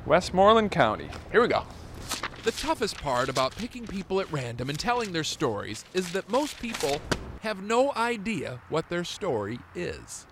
Westmoreland County. Here we go. The toughest part about picking people at random and telling their stories is that most people have no idea what their story is.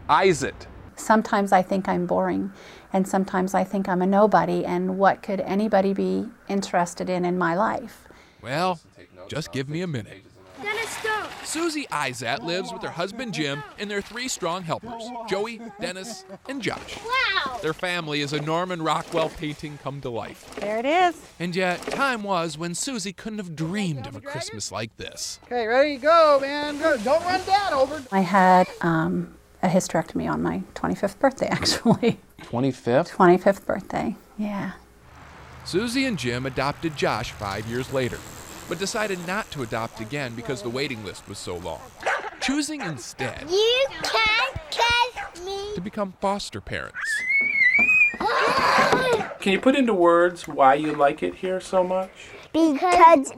Isaac. Sometimes I think I'm boring, and sometimes I think I'm a nobody, and what could anybody be interested in my life? Well, just give me a minute. Dennis, don't. Susie Izat lives with her husband Jim and their 3 strong helpers, Joey, Dennis, and Josh. Wow. Their family is a Norman Rockwell painting come to life. There it is. And yet, time was when Susie couldn't have dreamed of a Christmas like this. Okay, ready to go, man. Don't run Dad over. I had a hysterectomy on my 25th birthday, actually. 25th? 25th birthday, yeah. Susie and Jim adopted Josh 5 years later, but decided not to adopt again because the waiting list was so long, choosing instead You can't catch me. to become foster parents. Can you put into words why you like it here so much? Because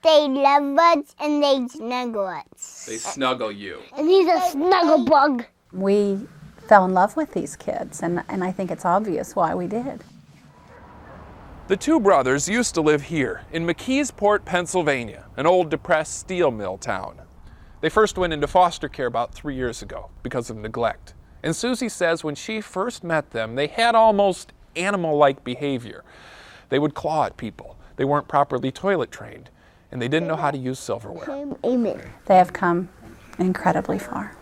they love us and they snuggle us. They snuggle you. And he's a snuggle bug. We fell in love with these kids, and I think it's obvious why we did. The 2 brothers used to live here in McKeesport, Pennsylvania, an old depressed steel mill town. They first went into foster care about 3 years ago because of neglect. And Susie says when she first met them, they had almost animal-like behavior. They would claw at people. They weren't properly toilet trained, and they didn't know how to use silverware. Amen. They have come incredibly far.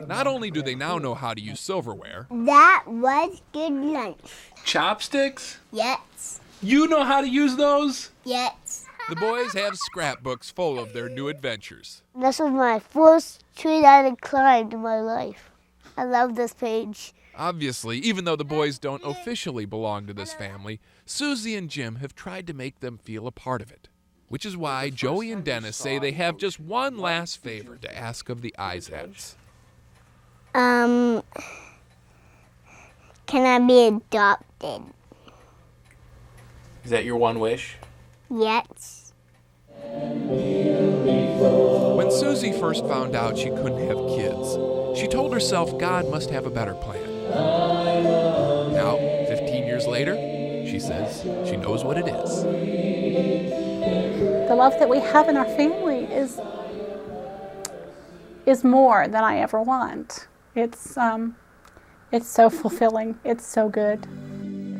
Not only do they now know how to use silverware, That was good lunch. Chopsticks? Yes. You know how to use those? Yes. the boys have scrapbooks full of their new adventures. This was my first tree that I climbed in my life. I love this page. Obviously, even though the boys don't officially belong to this family, Susie and Jim have tried to make them feel a part of it. Which is why Joey and Dennis say they have just one last favor to ask of the Izats. Can I be adopted? Is that your one wish? Yes. When Susie first found out she couldn't have kids, she told herself God must have a better plan. Now, 15 years later, she says she knows what it is. The love that we have in our family is more than I ever want. It's so fulfilling. It's so good.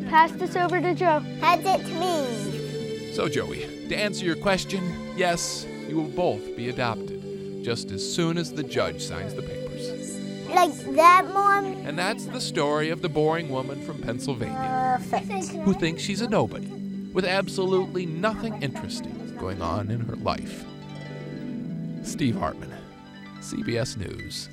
Pass this over to Joe. Pass it to me. So, Joey, to answer your question, yes, you will both be adopted, just as soon as the judge signs the papers. Like that, Mom? And that's the story of the boring woman from Pennsylvania Perfect. who thinks she's a nobody, with absolutely nothing interesting going on in her life. Steve Hartman, CBS News.